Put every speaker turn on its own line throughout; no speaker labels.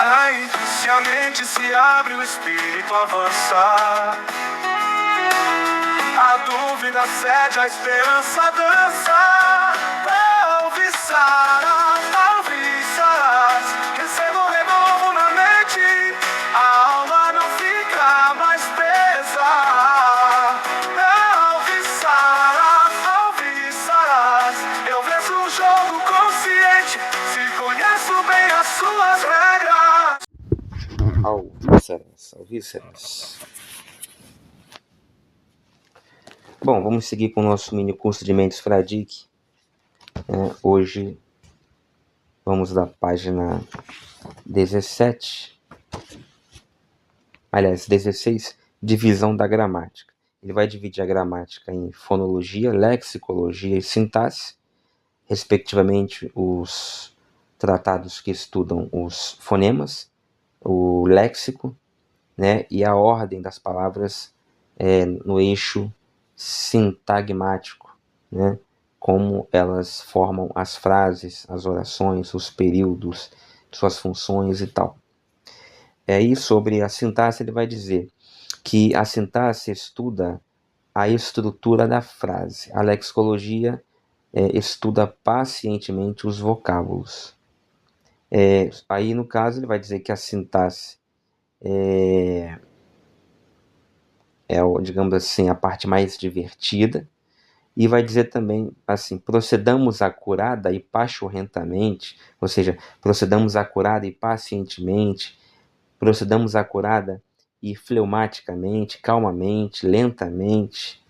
Ai, se a mente se abre, o espírito avança. A dúvida cede, a esperança dança. Talvez sarás, talvez sarás. Receba um renovo na mente, a alma não fica mais presa. Talvez sarás. Eu venço o jogo consciente, se conheço bem as suas regras.
Alvíceras. Bom, vamos seguir com o nosso mini curso de Mendes Fradique. Hoje vamos da página 17. Aliás, 16, divisão da gramática. Ele vai dividir a gramática em fonologia, lexicologia e sintaxe, respectivamente os tratados que estudam os fonemas, o léxico, né, e a ordem das palavras no eixo sintagmático, né, como elas formam as frases, as orações, os períodos, suas funções e tal. E sobre a sintaxe ele vai dizer que a sintaxe estuda a estrutura da frase, a lexicologia estuda pacientemente os vocábulos. Aí no caso ele vai dizer que a sintaxe digamos assim, a parte mais divertida, e vai dizer também assim: procedamos acurada e pachorrentamente, ou seja, procedamos acurada e pacientemente, procedamos acurada e fleumaticamente, calmamente, lentamente,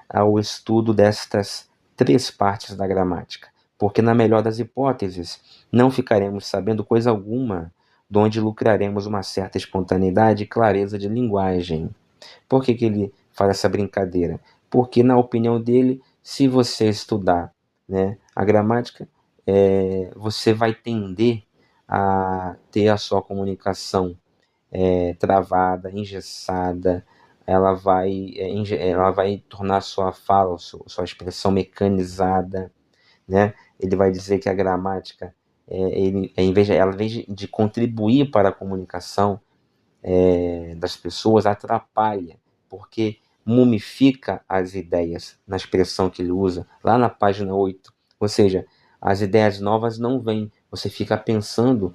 ao estudo destas 3 partes da gramática, porque na melhor das hipóteses não ficaremos sabendo coisa alguma, donde lucraremos uma certa espontaneidade e clareza de linguagem. Por que ele faz essa brincadeira? Porque, na opinião dele, se você estudar, né, a gramática, você vai tender a ter a sua comunicação travada, engessada, ela vai tornar sua fala, sua expressão mecanizada, né? Ele vai dizer que a gramática, em vez de contribuir para a comunicação das pessoas, atrapalha, porque mumifica as ideias, na expressão que ele usa, lá na página 8. Ou seja, as ideias novas não vêm, você fica pensando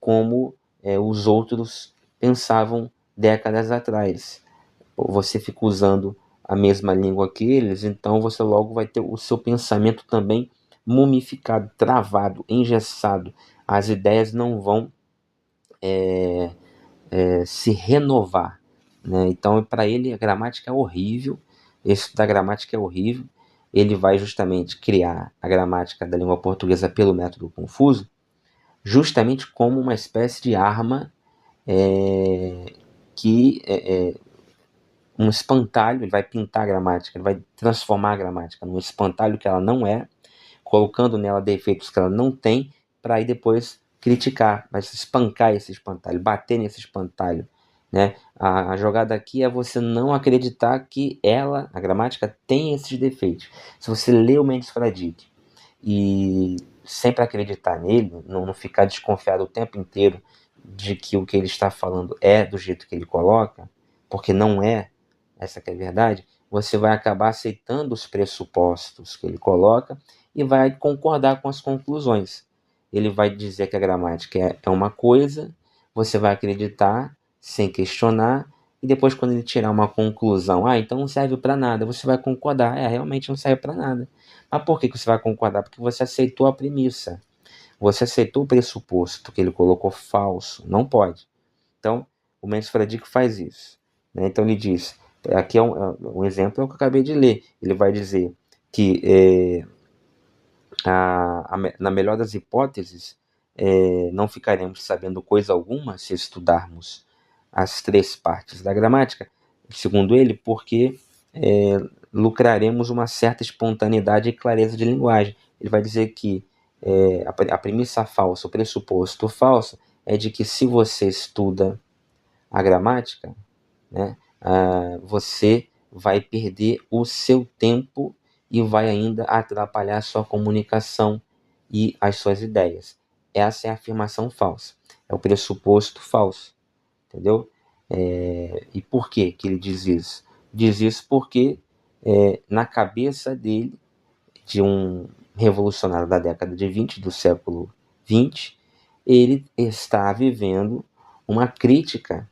como os outros pensavam décadas atrás. Você fica usando a mesma língua que eles, então você logo vai ter o seu pensamento também mumificado, travado, engessado. As ideias não vão se renovar, né? Então, para ele, a gramática é horrível, estudar gramática é horrível. Ele vai justamente criar a gramática da língua portuguesa pelo método Confuso, justamente como uma espécie de arma um espantalho. Ele vai pintar a gramática, ele vai transformar a gramática num espantalho que ela não é, colocando nela defeitos que ela não tem, para aí depois criticar, vai espancar esse espantalho, bater nesse espantalho, né? A jogada aqui é você não acreditar que a gramática, tem esses defeitos. Se você lê o Mendes Fradique e sempre acreditar nele, não ficar desconfiado o tempo inteiro de que o que ele está falando é do jeito que ele coloca, porque não é, essa que é a verdade, você vai acabar aceitando os pressupostos que ele coloca e vai concordar com as conclusões. Ele vai dizer que a gramática é uma coisa, você vai acreditar sem questionar, e depois, quando ele tirar uma conclusão, então não serve para nada, você vai concordar, realmente não serve para nada. Mas por que você vai concordar? Porque você aceitou a premissa, você aceitou o pressuposto que ele colocou falso, não pode. Então, o Mendes Fradique faz isso, né? Então ele diz, aqui um exemplo é o que eu acabei de ler, ele vai dizer que na melhor das hipóteses, não ficaremos sabendo coisa alguma se estudarmos as 3 partes da gramática, segundo ele, porque lucraremos uma certa espontaneidade e clareza de linguagem. Ele vai dizer que a premissa falsa, o pressuposto falso, é de que se você estuda a gramática, né, você vai perder o seu tempo e vai ainda atrapalhar a sua comunicação e as suas ideias. essa é a afirmação falsa, é o pressuposto falso, entendeu? E por que ele diz isso? Diz isso porque na cabeça dele, de um revolucionário da década de 20, do século 20, ele está vivendo uma crítica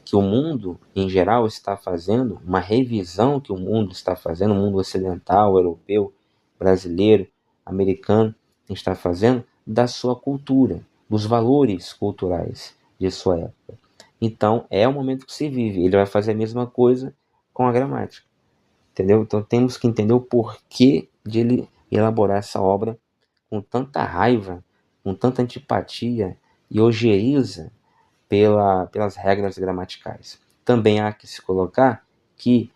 que o mundo em geral está fazendo, uma revisão que o mundo está fazendo, o mundo ocidental, europeu, brasileiro, americano, está fazendo da sua cultura, dos valores culturais de sua época. Então, é o momento que se vive. Ele vai fazer a mesma coisa com a gramática, entendeu? Então, temos que entender o porquê de ele elaborar essa obra com tanta raiva, com tanta antipatia e ojeriza pelas regras gramaticais. Também há que se colocar que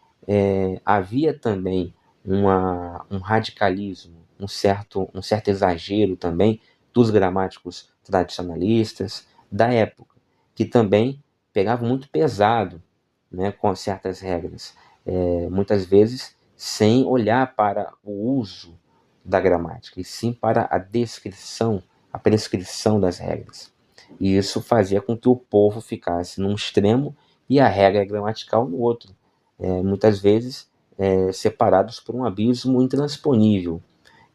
havia também um radicalismo, um certo exagero também dos gramáticos tradicionalistas da época, que também pegavam muito pesado, né, com certas regras, muitas vezes sem olhar para o uso da gramática, e sim para a descrição, a prescrição das regras. E isso fazia com que o povo ficasse num extremo e a regra gramatical no outro, muitas vezes separados por um abismo intransponível.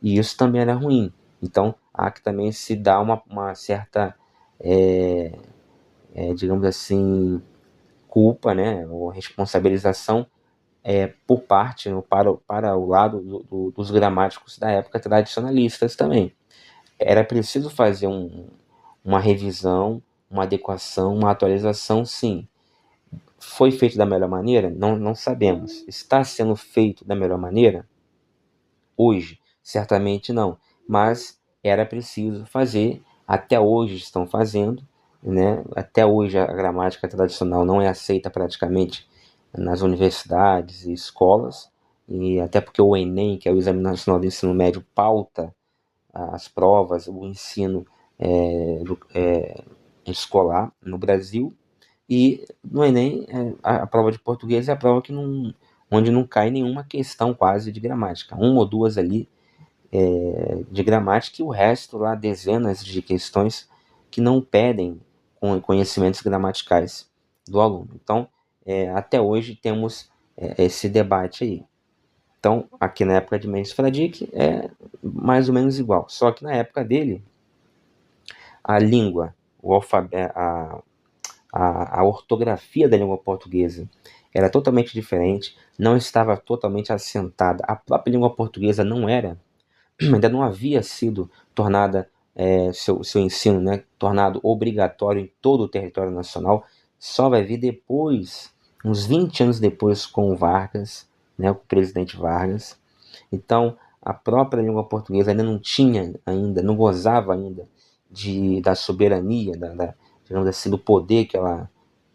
E isso também era ruim. Então, há que também se dar uma certa, digamos assim, culpa, né, ou responsabilização por parte, para o lado dos gramáticos da época tradicionalistas também. Era preciso fazer uma revisão, uma adequação, uma atualização, sim. Foi feito da melhor maneira? Não sabemos. Está sendo feito da melhor maneira? Hoje, certamente não. Mas era preciso fazer. Até hoje estão fazendo, né? Até hoje a gramática tradicional não é aceita praticamente nas universidades e escolas, e até porque o Enem, que é o Exame Nacional do Ensino Médio, pauta as provas, o ensino escolar no Brasil, e no Enem a prova de português é a prova onde não cai nenhuma questão quase de gramática, uma ou duas ali de gramática, e o resto lá, dezenas de questões que não pedem conhecimentos gramaticais do aluno. Então, até hoje temos esse debate aí. Então, aqui na época de Mendes Fradique é mais ou menos igual, só que na época dele, a língua, o alfabeto, a ortografia da língua portuguesa era totalmente diferente, não estava totalmente assentada. A própria língua portuguesa não era, ainda não havia sido tornada, seu ensino, né, tornado obrigatório em todo o território nacional. Só vai vir depois, uns 20 anos depois, com o Vargas, né, com o presidente Vargas. Então, a própria língua portuguesa ainda não tinha, não gozava ainda da soberania, digamos assim, do poder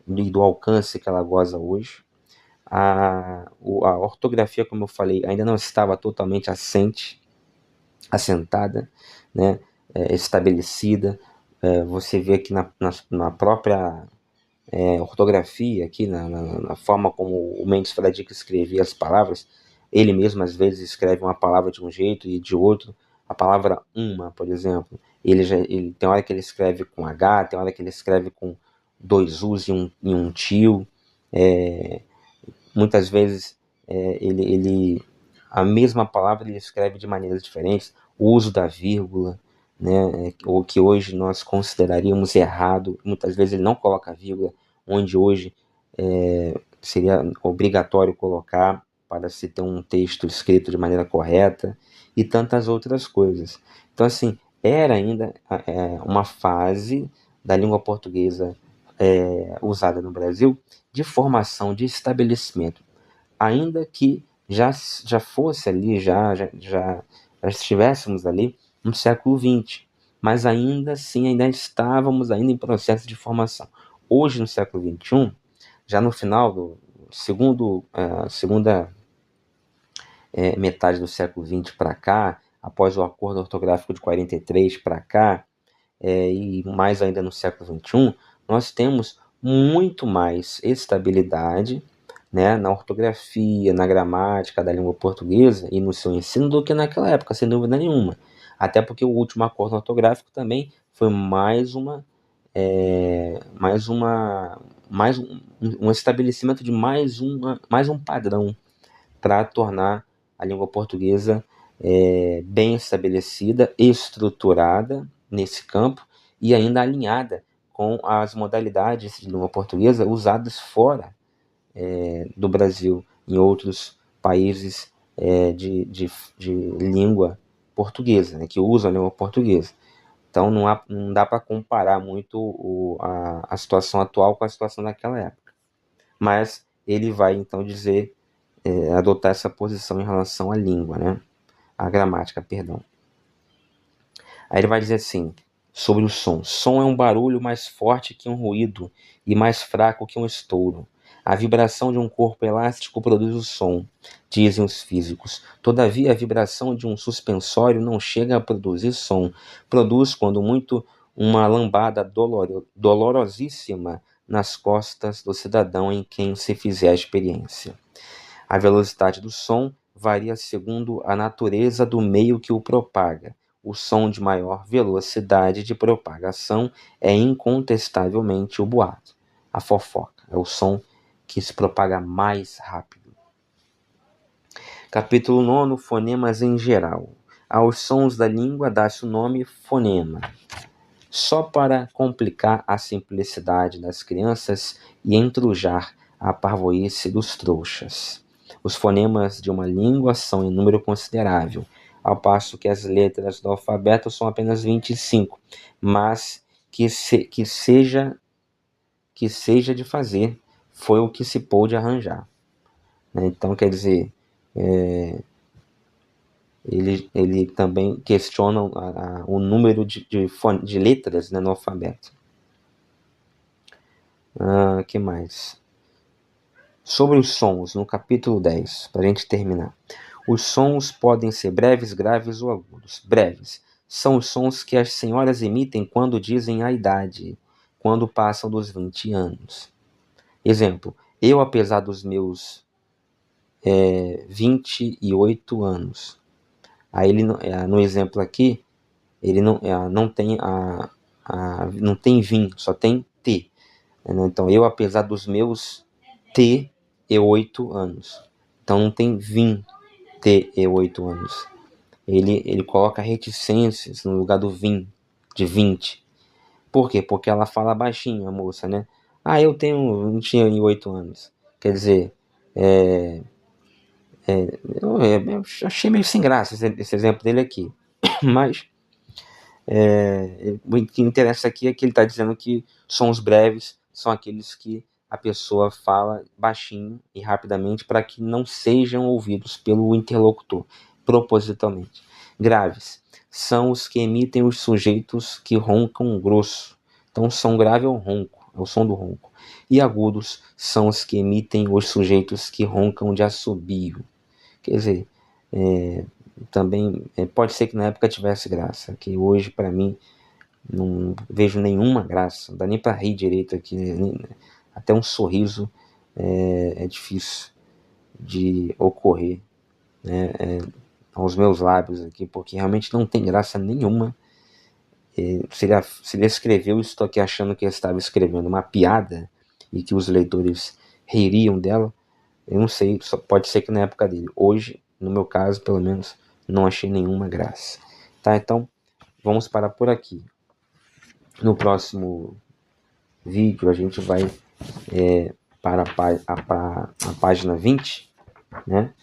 e do alcance que ela goza hoje. A ortografia, como eu falei, ainda não estava totalmente assentada, né, estabelecida. Você vê aqui na própria ortografia, aqui na forma como o Mendes Fradique escrevia as palavras, ele mesmo às vezes escreve uma palavra de um jeito e de outro. A palavra uma, por exemplo, ele tem hora que ele escreve com H, tem hora que ele escreve com dois U's e um tio. Muitas vezes a mesma palavra ele escreve de maneiras diferentes. O uso da vírgula, né, o que hoje nós consideraríamos errado, muitas vezes ele não coloca vírgula, onde hoje seria obrigatório colocar para se ter um texto escrito de maneira correta, e tantas outras coisas. Então, assim, era ainda uma fase da língua portuguesa usada no Brasil de formação, de estabelecimento, ainda que já fosse ali, já estivéssemos ali no século XX, mas ainda assim, ainda estávamos ainda em processo de formação. Hoje, no século XXI, já no final do segunda metade do século XX para cá, após o Acordo Ortográfico de 43 para cá, e mais ainda no século XXI, nós temos muito mais estabilidade, né, na ortografia, na gramática da língua portuguesa e no seu ensino do que naquela época, sem dúvida nenhuma. Até porque o último acordo ortográfico também foi mais um estabelecimento de mais um padrão para tornar a língua portuguesa bem estabelecida, estruturada nesse campo e ainda alinhada com as modalidades de língua portuguesa usadas fora do Brasil, em outros países de língua portuguesa, né, que usam a língua portuguesa. Então não dá para comparar muito a situação atual com a situação daquela época. Mas ele vai então dizer, adotar essa posição em relação à língua, né? A gramática, perdão. Aí ele vai dizer assim, sobre o som. Som é um barulho mais forte que um ruído e mais fraco que um estouro. A vibração de um corpo elástico produz o som, dizem os físicos. Todavia, a vibração de um suspensório não chega a produzir som. Produz, quando muito, uma lambada dolorosíssima nas costas do cidadão em quem se fizer a experiência. A velocidade do som varia segundo a natureza do meio que o propaga. O som de maior velocidade de propagação é incontestavelmente o boato. A fofoca é o som que se propaga mais rápido. Capítulo 9, fonemas em geral. Aos sons da língua dá-se o nome fonema. Só para complicar a simplicidade das crianças e entrujar a parvoíce dos trouxas. Os fonemas de uma língua são em número considerável, ao passo que as letras do alfabeto são apenas 25, mas que seja de fazer, foi o que se pôde arranjar. Então, quer dizer, ele também questiona o número de letras, né, no alfabeto. Que mais? Sobre os sons, no capítulo 10, para a gente terminar. Os sons podem ser breves, graves ou agudos. Breves são os sons que as senhoras emitem quando dizem a idade, quando passam dos 20 anos. Exemplo, eu, apesar dos meus 28 anos. Aí ele, no exemplo aqui, ele não tem não tem vim, só tem T. Então, eu, apesar dos meus T8 anos. Então, não tem vim T8 anos. Ele coloca reticências no lugar do vim, de 20. Por quê? Porque ela fala baixinho, a moça, né? Eu tenho 28 anos. Quer dizer, eu achei meio sem graça esse exemplo dele aqui. Mas o que interessa aqui é que ele está dizendo que sons breves são aqueles que a pessoa fala baixinho e rapidamente para que não sejam ouvidos pelo interlocutor, propositalmente. Graves são os que emitem os sujeitos que roncam grosso. Então, som grave é o ronco, é o som do ronco. E agudos são os que emitem os sujeitos que roncam de assobio. Quer dizer, também pode ser que na época tivesse graça, que hoje, para mim, não vejo nenhuma graça, não dá nem para rir direito aqui, até um sorriso é difícil de ocorrer, né, aos meus lábios aqui, porque realmente não tem graça nenhuma. Se ele escreveu isso, estou aqui achando que ele estava escrevendo uma piada e que os leitores ririam dela, eu não sei, só pode ser que na época dele. Hoje, no meu caso, pelo menos, não achei nenhuma graça. Tá, então, vamos parar por aqui. No próximo vídeo, a gente vai para a página 20, né?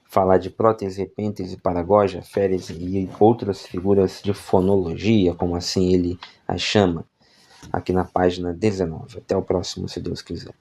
Falar de prótese, repêntese, paragogia, férese e outras figuras de fonologia, como assim ele as chama, aqui na página 19. Até o próximo, se Deus quiser.